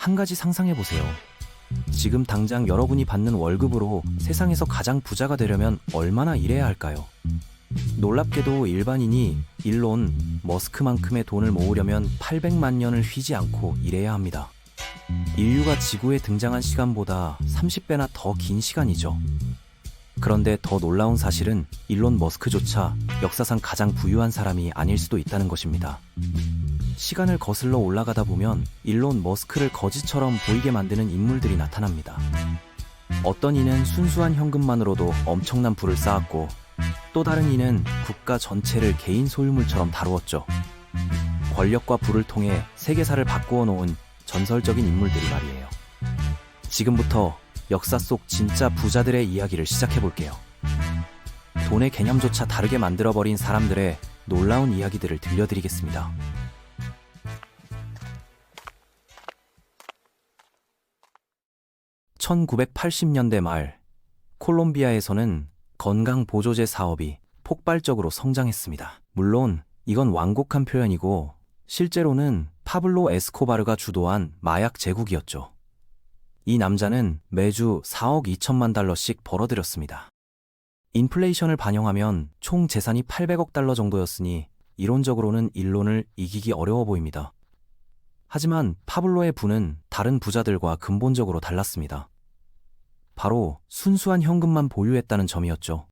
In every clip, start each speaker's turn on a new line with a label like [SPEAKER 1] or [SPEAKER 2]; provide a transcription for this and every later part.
[SPEAKER 1] 한 가지 상상해 보세요. 지금 당장 여러분이 받는 월급으로 세상에서 가장 부자가 되려면 얼마나 일해야 할까요? 놀랍게도 일반인이 일론 머스크만큼의 돈을 모으려면 800만 년을 쉬지 않고 일해야 합니다. 인류가 지구에 등장한 시간보다 30배나 더 긴 시간이죠. 그런데 더 놀라운 사실은 일론 머스크조차 역사상 가장 부유한 사람이 아닐 수도 있다는 것입니다. 시간을 거슬러 올라가다 보면 일론 머스크를 거지처럼 보이게 만드는 인물들이 나타납니다. 어떤 이는 순수한 현금만으로도 엄청난 부를 쌓았고, 또 다른 이는 국가 전체를 개인 소유물처럼 다루었죠. 권력과 부를 통해 세계사를 바꾸어 놓은 전설적인 인물들이 말이에요. 지금부터 역사 속 진짜 부자들의 이야기를 시작해 볼게요. 돈의 개념조차 다르게 만들어버린 사람들의 놀라운 이야기들을 들려드리겠습니다. 1980년대 말, 콜롬비아에서는 건강보조제 사업이 폭발적으로 성장했습니다. 물론 이건 완곡한 표현이고 실제로는 파블로 에스코바르가 주도한 마약 제국이었죠. 이 남자는 매주 4억 2천만 달러씩 벌어들였습니다. 인플레이션을 반영하면 총 재산이 800억 달러 정도였으니 이론적으로는 일론을 이기기 어려워 보입니다. 하지만 파블로의 부는 다른 부자들과 근본적으로 달랐습니다. 바로 순수한 현금만 보유했다는 점이었죠.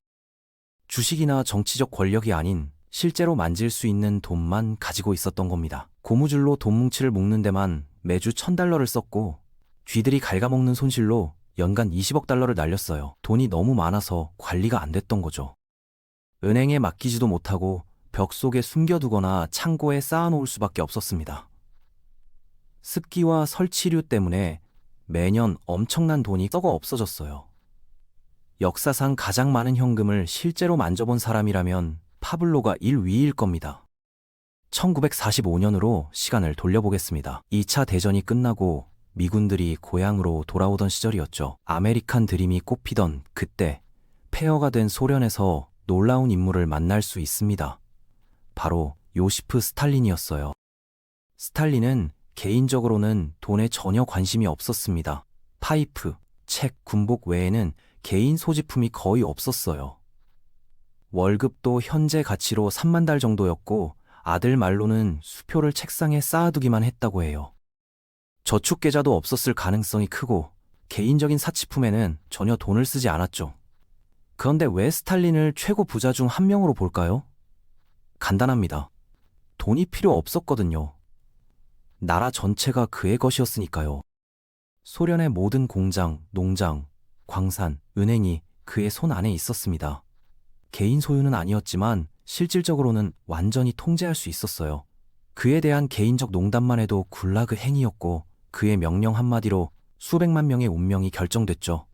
[SPEAKER 1] 주식이나 정치적 권력이 아닌 실제로 만질 수 있는 돈만 가지고 있었던 겁니다. 고무줄로 돈 뭉치를 묶는 데만 매주 1000달러를 썼고 쥐들이 갉아먹는 손실로 연간 20억 달러를 날렸어요. 돈이 너무 많아서 관리가 안 됐던 거죠. 은행에 맡기지도 못하고 벽 속에 숨겨두거나 창고에 쌓아놓을 수밖에 없었습니다. 습기와 설치류 때문에 매년 엄청난 돈이 썩어 없어졌어요. 역사상 가장 많은 현금을 실제로 만져본 사람이라면 파블로가 1위일 겁니다. 1945년으로 시간을 돌려보겠습니다. 2차 대전이 끝나고 미군들이 고향으로 돌아오던 시절이었죠. 아메리칸 드림이 꽃피던 그때 폐허가 된 소련에서 놀라운 인물을 만날 수 있습니다. 바로 요시프 스탈린이었어요. 스탈린은 개인적으로는 돈에 전혀 관심이 없었습니다. 파이프, 책, 군복 외에는 개인 소지품이 거의 없었어요. 월급도 현재 가치로 3만 달 정도였고 아들 말로는 수표를 책상에 쌓아두기만 했다고 해요. 저축계좌도 없었을 가능성이 크고 개인적인 사치품에는 전혀 돈을 쓰지 않았죠. 그런데 왜 스탈린을 최고 부자 중 한 명으로 볼까요? 간단합니다. 돈이 필요 없었거든요. 나라 전체가 그의 것이었으니까요. 소련의 모든 공장, 농장, 광산, 은행이 그의 손 안에 있었습니다. 개인 소유는 아니었지만 실질적으로는 완전히 통제할 수 있었어요. 그에 대한 개인적 농담만 해도 굴라그 행위였고 그의 명령 한마디로 수백만 명의 운명이 결정됐죠.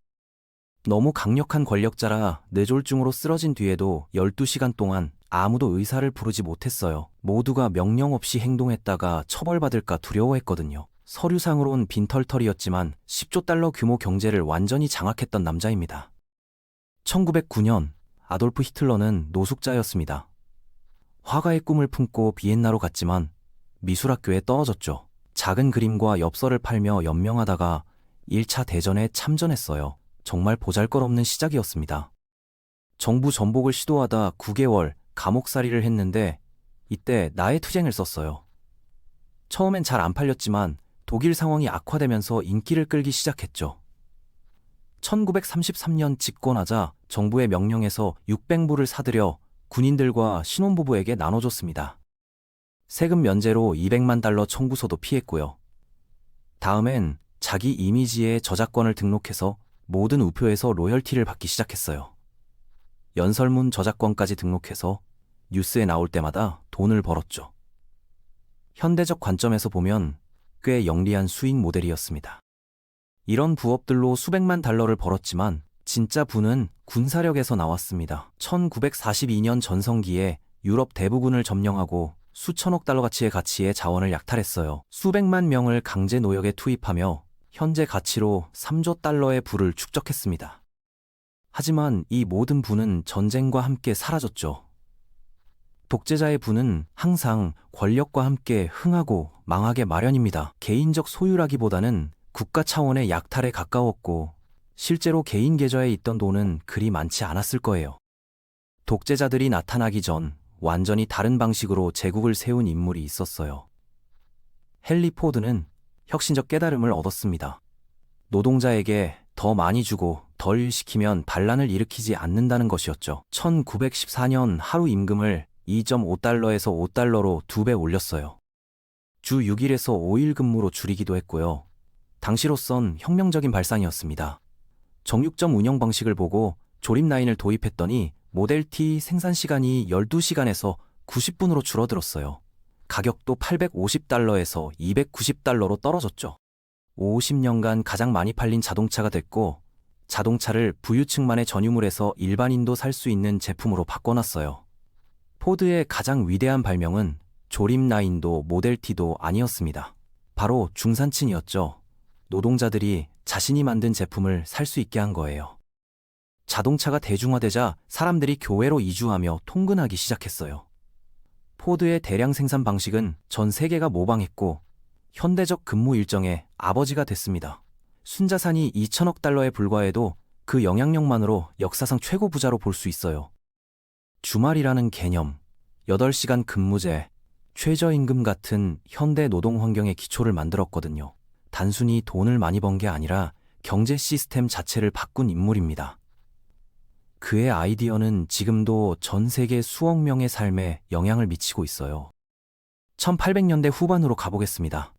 [SPEAKER 1] 너무 강력한 권력자라 뇌졸중으로 쓰러진 뒤에도 12시간 동안 아무도 의사를 부르지 못했어요. 모두가 명령 없이 행동했다가 처벌받을까 두려워했거든요. 서류상으론 빈털터리였지만 10조 달러 규모 경제를 완전히 장악했던 남자입니다. 1909년 아돌프 히틀러는 노숙자였습니다. 화가의 꿈을 품고 비엔나로 갔지만 미술학교에 떨어졌죠. 작은 그림과 엽서를 팔며 연명하다가 1차 대전에 참전했어요. 정말 보잘것없는 시작이었습니다. 정부 전복을 시도하다 9개월 감옥살이를 했는데 이때 나의 투쟁을 썼어요. 처음엔 잘 안 팔렸지만 독일 상황이 악화되면서 인기를 끌기 시작했죠. 1933년 집권하자 정부의 명령에서 600부를 사들여 군인들과 신혼부부에게 나눠줬습니다. 세금 면제로 200만 달러 청구서도 피했고요. 다음엔 자기 이미지에 저작권을 등록해서 모든 우표에서 로열티를 받기 시작했어요. 연설문 저작권까지 등록해서 뉴스에 나올 때마다 돈을 벌었죠. 현대적 관점에서 보면 꽤 영리한 수익 모델이었습니다. 이런 부업들로 수백만 달러를 벌었지만 진짜 부는 군사력에서 나왔습니다. 1942년 전성기에 유럽 대부분을 점령하고 수천억 달러 가치의 자원을 약탈했어요. 수백만 명을 강제 노역에 투입하며 현재 가치로 3조 달러의 부를 축적했습니다. 하지만 이 모든 부는 전쟁과 함께 사라졌죠. 독재자의 부는 항상 권력과 함께 흥하고 망하게 마련입니다. 개인적 소유라기보다는 국가 차원의 약탈에 가까웠고 실제로 개인 계좌에 있던 돈은 그리 많지 않았을 거예요. 독재자들이 나타나기 전 완전히 다른 방식으로 제국을 세운 인물이 있었어요. 헨리 포드는 혁신적 깨달음을 얻었습니다. 노동자에게 더 많이 주고 덜 일시키면 반란을 일으키지 않는다는 것이었죠. 1914년 하루 임금을 2.5달러에서 5달러로 2배 올렸어요. 주 6일에서 5일 근무로 줄이기도 했고요. 당시로선 혁명적인 발상이었습니다. 정육점 운영 방식을 보고 조립 라인을 도입했더니 모델 T 생산 시간이 12시간에서 90분으로 줄어들었어요. 가격도 850달러에서 290달러로 떨어졌죠. 50년간 가장 많이 팔린 자동차가 됐고 자동차를 부유층만의 전유물에서 일반인도 살 수 있는 제품으로 바꿔놨어요. 포드의 가장 위대한 발명은 조립 라인도 모델 T도 아니었습니다. 바로 중산층이었죠. 노동자들이 자신이 만든 제품을 살 수 있게 한 거예요. 자동차가 대중화되자 사람들이 교외로 이주하며 통근하기 시작했어요. 포드의 대량 생산 방식은 전 세계가 모방했고 현대적 근무 일정의 아버지가 됐습니다. 순자산이 2천억 달러에 불과해도 그 영향력만으로 역사상 최고 부자로 볼 수 있어요. 주말이라는 개념, 8시간 근무제, 최저임금 같은 현대 노동 환경의 기초를 만들었거든요. 단순히 돈을 많이 번 게 아니라 경제 시스템 자체를 바꾼 인물입니다. 그의 아이디어는 지금도 전 세계 수억 명의 삶에 영향을 미치고 있어요. 1800년대 후반으로 가보겠습니다.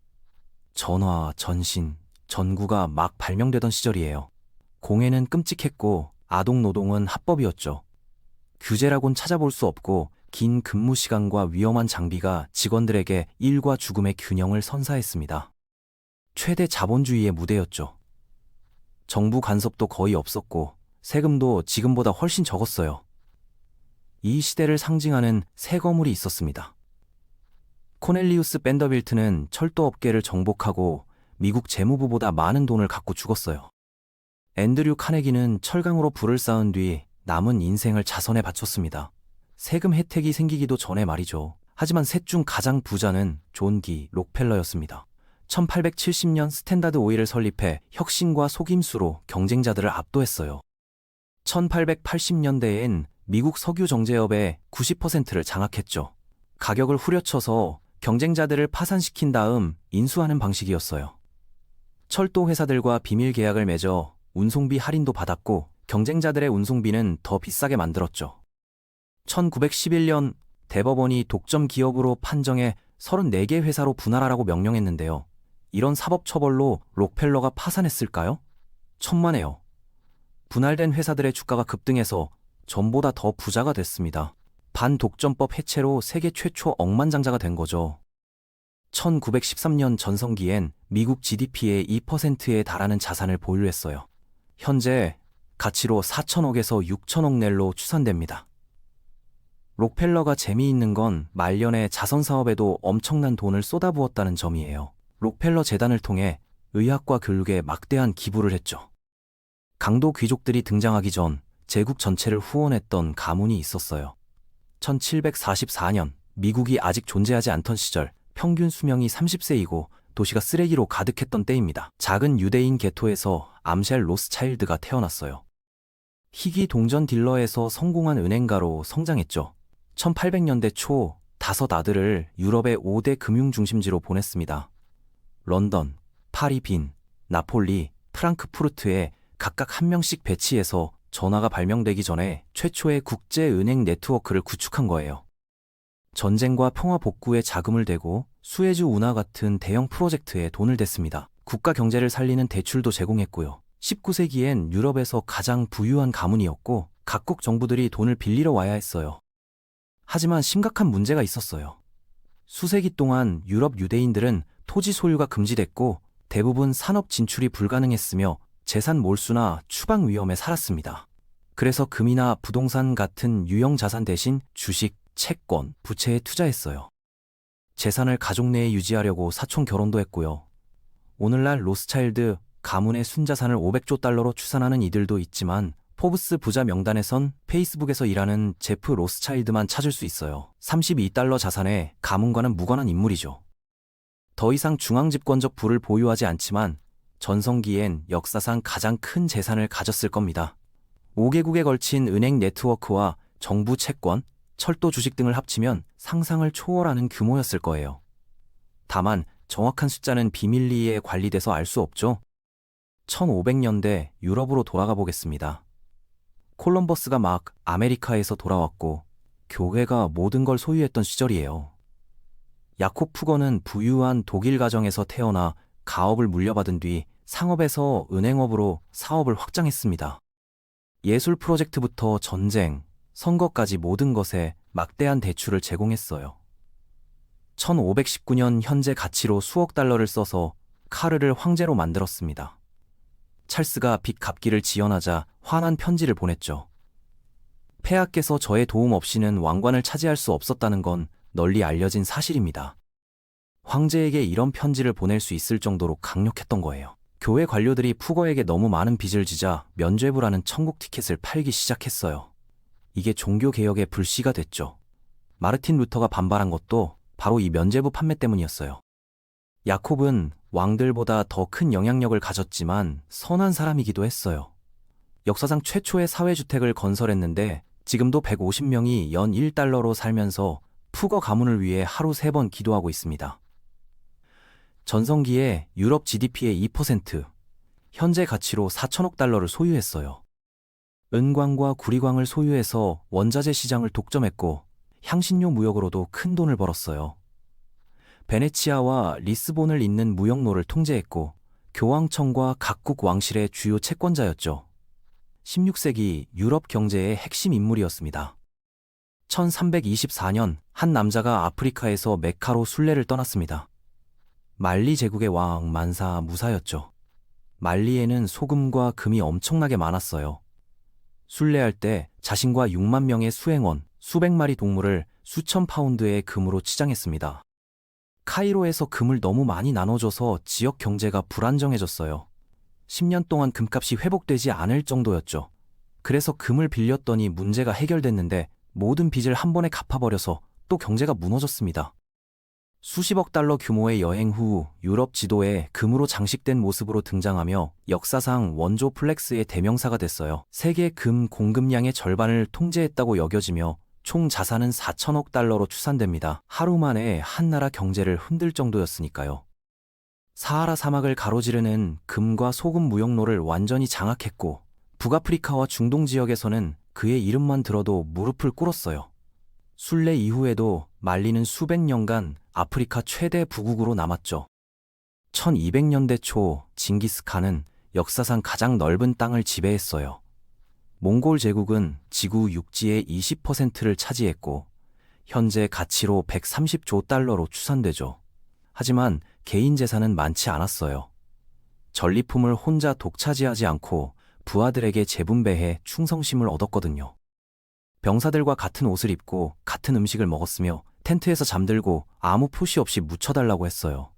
[SPEAKER 1] 전화, 전신, 전구가 막 발명되던 시절이에요. 공해는 끔찍했고 아동 노동은 합법이었죠. 규제라곤 찾아볼 수 없고 긴 근무 시간과 위험한 장비가 직원들에게 일과 죽음의 균형을 선사했습니다. 최대 자본주의의 무대였죠. 정부 간섭도 거의 없었고 세금도 지금보다 훨씬 적었어요. 이 시대를 상징하는 새 거물이 있었습니다. 코넬리우스 밴더빌트는 철도업계를 정복하고 미국 재무부보다 많은 돈을 갖고 죽었어요. 앤드류 카네기는 철강으로 부를 쌓은 뒤 남은 인생을 자선에 바쳤습니다. 세금 혜택이 생기기도 전에 말이죠. 하지만 셋 중 가장 부자는 존 D. 록펠러였습니다. 1870년 스탠다드 오일을 설립해 혁신과 속임수로 경쟁자들을 압도했어요. 1880년대엔 미국 석유 정제업의 90%를 장악했죠. 가격을 후려쳐서 경쟁자들을 파산시킨 다음 인수하는 방식이었어요. 철도 회사들과 비밀 계약을 맺어 운송비 할인도 받았고 경쟁자들의 운송비는 더 비싸게 만들었죠. 1911년 대법원이 독점 기업으로 판정해 34개 회사로 분할하라고 명령했는데요. 이런 사법 처벌로 록펠러가 파산했을까요? 천만에요. 분할된 회사들의 주가가 급등해서 전보다 더 부자가 됐습니다. 반독점법 해체로 세계 최초 억만장자가 된 거죠. 1913년 전성기엔 미국 GDP의 2%에 달하는 자산을 보유했어요. 현재 가치로 4천억에서 6천억 넬로 추산됩니다. 록펠러가 재미있는 건 말년에 자선사업에도 엄청난 돈을 쏟아부었다는 점이에요. 록펠러 재단을 통해 의학과 교육에 막대한 기부를 했죠. 강도 귀족들이 등장하기 전 제국 전체를 후원했던 가문이 있었어요. 1744년 미국이 아직 존재하지 않던 시절 평균 수명이 30세이고 도시가 쓰레기로 가득했던 때입니다. 작은 유대인 게토에서 암셀 로스차일드가 태어났어요. 희귀 동전 딜러에서 성공한 은행가로 성장했죠. 1800년대 초 5 아들을 유럽의 5대 금융 중심지로 보냈습니다. 런던, 파리 빈, 나폴리, 프랑크푸르트에 각각 한 명씩 배치해서 전화가 발명되기 전에 최초의 국제은행 네트워크를 구축한 거예요. 전쟁과 평화 복구에 자금을 대고 수에즈 운하 같은 대형 프로젝트에 돈을 댔습니다. 국가 경제를 살리는 대출도 제공했고요. 19세기엔 유럽에서 가장 부유한 가문이었고 각국 정부들이 돈을 빌리러 와야 했어요. 하지만 심각한 문제가 있었어요. 수세기 동안 유럽 유대인들은 토지 소유가 금지됐고 대부분 산업 진출이 불가능했으며 재산 몰수나 추방 위험에 살았습니다. 그래서 금이나 부동산 같은 유형 자산 대신 주식, 채권, 부채에 투자했어요. 재산을 가족 내에 유지하려고 사촌 결혼도 했고요. 오늘날 로스차일드 가문의 순자산을 500조 달러로 추산하는 이들도 있지만 포브스 부자 명단에선 페이스북에서 일하는 제프 로스차일드만 찾을 수 있어요. 32달러 자산에 가문과는 무관한 인물이죠. 더 이상 중앙집권적 부를 보유하지 않지만 전성기엔 역사상 가장 큰 재산을 가졌을 겁니다. 5개국에 걸친 은행 네트워크와 정부 채권, 철도 주식 등을 합치면 상상을 초월하는 규모였을 거예요. 다만 정확한 숫자는 비밀리에 관리돼서 알 수 없죠. 1500년대 유럽으로 돌아가 보겠습니다. 콜럼버스가 막 아메리카에서 돌아왔고 교회가 모든 걸 소유했던 시절이에요. 야콥 푸거는 부유한 독일 가정에서 태어나 가업을 물려받은 뒤 상업에서 은행업으로 사업을 확장했습니다. 예술 프로젝트부터 전쟁, 선거까지 모든 것에 막대한 대출을 제공했어요. 1519년 현재 가치로 수억 달러를 써서 카르를 황제로 만들었습니다. 찰스가 빚 갚기를 지연하자 화난 편지를 보냈죠. 폐하께서 저의 도움 없이는 왕관을 차지할 수 없었다는 건 널리 알려진 사실입니다. 황제에게 이런 편지를 보낼 수 있을 정도로 강력했던 거예요. 교회 관료들이 푸거에게 너무 많은 빚을 지자 면죄부라는 천국 티켓을 팔기 시작했어요. 이게 종교개혁의 불씨가 됐죠. 마르틴 루터가 반발한 것도 바로 이 면죄부 판매 때문이었어요. 야콥은 왕들보다 더 큰 영향력을 가졌지만 선한 사람이기도 했어요. 역사상 최초의 사회주택을 건설했는데 지금도 150명이 연 1달러로 살면서 푸거 가문을 위해 하루 3번 기도하고 있습니다. 전성기에 유럽 GDP의 2%, 현재 가치로 4천억 달러를 소유했어요. 은광과 구리광을 소유해서 원자재 시장을 독점했고 향신료 무역으로도 큰 돈을 벌었어요. 베네치아와 리스본을 잇는 무역로를 통제했고 교황청과 각국 왕실의 주요 채권자였죠. 16세기 유럽 경제의 핵심 인물이었습니다. 1324년 한 남자가 아프리카에서 메카로 순례를 떠났습니다. 말리 제국의 왕 만사 무사였죠. 말리에는 소금과 금이 엄청나게 많았어요. 순례할 때 자신과 6만 명의 수행원, 수백 마리 동물을 수천 파운드의 금으로 치장했습니다. 카이로에서 금을 너무 많이 나눠줘서 지역 경제가 불안정해졌어요. 10년 동안 금값이 회복되지 않을 정도였죠. 그래서 금을 빌렸더니 문제가 해결됐는데 모든 빚을 한 번에 갚아버려서 또 경제가 무너졌습니다. 수십억 달러 규모의 여행 후 유럽 지도에 금으로 장식된 모습으로 등장하며 역사상 원조 플렉스의 대명사가 됐어요. 세계 금 공급량의 절반을 통제했다고 여겨지며 총 자산은 4천억 달러로 추산됩니다. 하루 만에 한 나라 경제를 흔들 정도였으니까요. 사하라 사막을 가로지르는 금과 소금 무역로를 완전히 장악했고 북아프리카와 중동 지역에서는 그의 이름만 들어도 무릎을 꿇었어요. 순례 이후에도 말리는 수백 년간 아프리카 최대 부국으로 남았죠. 1200년대 초 징기스칸은 역사상 가장 넓은 땅을 지배했어요. 몽골 제국은 지구 육지의 20%를 차지했고 현재 가치로 130조 달러로 추산되죠. 하지만 개인 재산은 많지 않았어요. 전리품을 혼자 독차지하지 않고 부하들에게 재분배해 충성심을 얻었거든요. 병사들과 같은 옷을 입고 같은 음식을 먹었으며 텐트에서 잠들고 아무 표시 없이 묻혀달라고 했어요.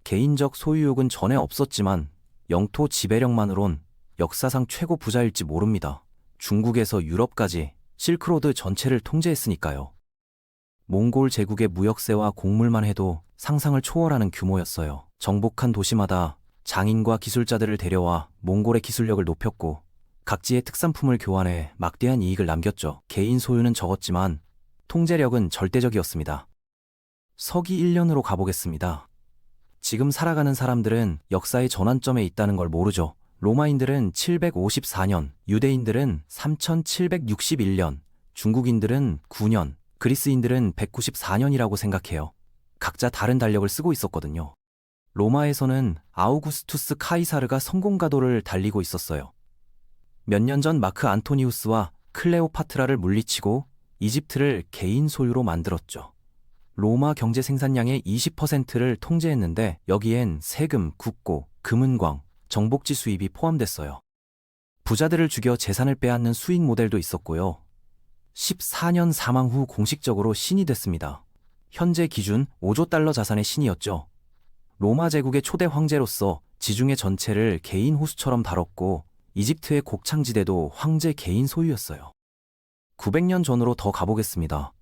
[SPEAKER 1] 개인적 소유욕은 전에 없었지만 영토 지배력만으론 역사상 최고 부자일지 모릅니다. 중국에서 유럽까지 실크로드 전체를 통제했으니까요. 몽골 제국의 무역세와 곡물만 해도 상상을 초월하는 규모였어요. 정복한 도시마다 장인과 기술자들을 데려와 몽골의 기술력을 높였고 각지의 특산품을 교환해 막대한 이익을 남겼죠. 개인 소유는 적었지만 통제력은 절대적이었습니다. 서기 1년으로 가보겠습니다. 지금 살아가는 사람들은 역사의 전환점에 있다는 걸 모르죠. 로마인들은 754년, 유대인들은 3761년, 중국인들은 9년, 그리스인들은 194년이라고 생각해요. 각자 다른 달력을 쓰고 있었거든요. 로마에서는 아우구스투스 카이사르가 성공가도를 달리고 있었어요. 몇 년 전 마크 안토니우스와 클레오파트라를 물리치고 이집트를 개인 소유로 만들었죠. 로마 경제 생산량의 20%를 통제했는데 여기엔 세금, 국고, 금은광, 정복지 수입이 포함됐어요. 부자들을 죽여 재산을 빼앗는 수익 모델도 있었고요. 14년 사망 후 공식적으로 신이 됐습니다. 현재 기준 5조 달러 자산의 신이었죠. 로마 제국의 초대 황제로서 지중해 전체를 개인 호수처럼 다뤘고 이집트의 곡창지대도 황제 개인 소유였어요. 900년 전으로 더 가보겠습니다.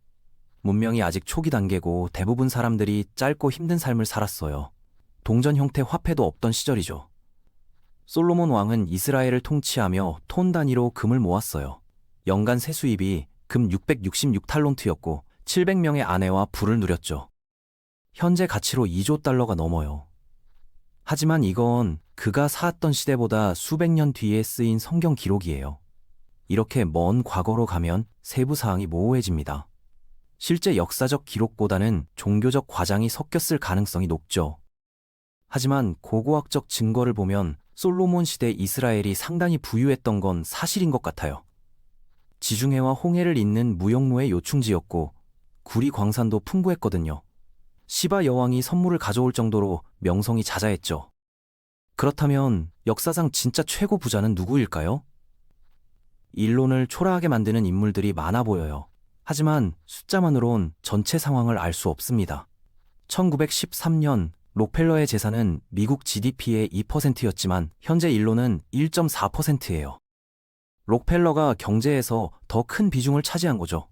[SPEAKER 1] 문명이 아직 초기 단계고 대부분 사람들이 짧고 힘든 삶을 살았어요. 동전 형태 화폐도 없던 시절이죠. 솔로몬 왕은 이스라엘을 통치하며 톤 단위로 금을 모았어요. 연간 세수입이 금 666탈론트였고 700명의 아내와 부를 누렸죠. 현재 가치로 2조 달러가 넘어요. 하지만 이건 그가 살았던 시대보다 수백 년 뒤에 쓰인 성경 기록이에요. 이렇게 먼 과거로 가면 세부 사항이 모호해집니다. 실제 역사적 기록보다는 종교적 과장이 섞였을 가능성이 높죠. 하지만 고고학적 증거를 보면 솔로몬 시대 이스라엘이 상당히 부유했던 건 사실인 것 같아요. 지중해와 홍해를 잇는 무역로의 요충지였고 구리 광산도 풍부했거든요. 시바 여왕이 선물을 가져올 정도로 명성이 자자했죠. 그렇다면 역사상 진짜 최고 부자는 누구일까요? 일론을 초라하게 만드는 인물들이 많아 보여요. 하지만 숫자만으론 전체 상황을 알 수 없습니다. 1913년 록펠러의 재산은 미국 GDP의 2%였지만 현재 일론은 1.4%예요. 록펠러가 경제에서 더 큰 비중을 차지한 거죠.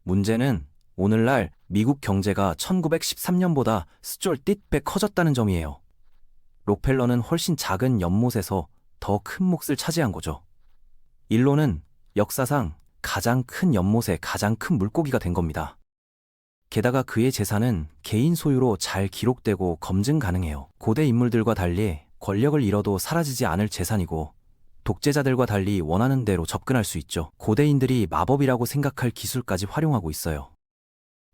[SPEAKER 1] 문제는 오늘날 미국 경제가 1913년보다 스쫄 띠빼 커졌다는 점이에요. 록펠러는 훨씬 작은 연못에서 더 큰 몫을 차지한 거죠. 일론은 역사상 가장 큰 연못에 가장 큰 물고기가 된 겁니다. 게다가 그의 재산은 개인 소유로 잘 기록되고 검증 가능해요. 고대 인물들과 달리 권력을 잃어도 사라지지 않을 재산이고 독재자들과 달리 원하는 대로 접근할 수 있죠. 고대인들이 마법이라고 생각할 기술까지 활용하고 있어요.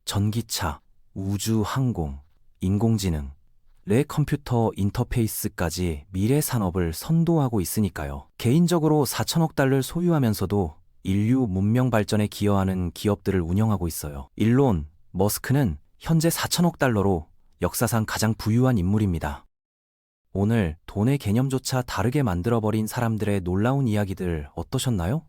[SPEAKER 1] 전기차, 우주 항공, 인공지능, 컴퓨터 인터페이스까지 미래 산업을 선도하고 있으니까요. 개인적으로 4천억 달러를 소유하면서도 인류 문명 발전에 기여하는 기업들을 운영하고 있어요. 일론 머스크는 현재 4천억 달러로 역사상 가장 부유한 인물입니다. 오늘 돈의 개념조차 다르게 만들어버린 사람들의 놀라운 이야기들 어떠셨나요?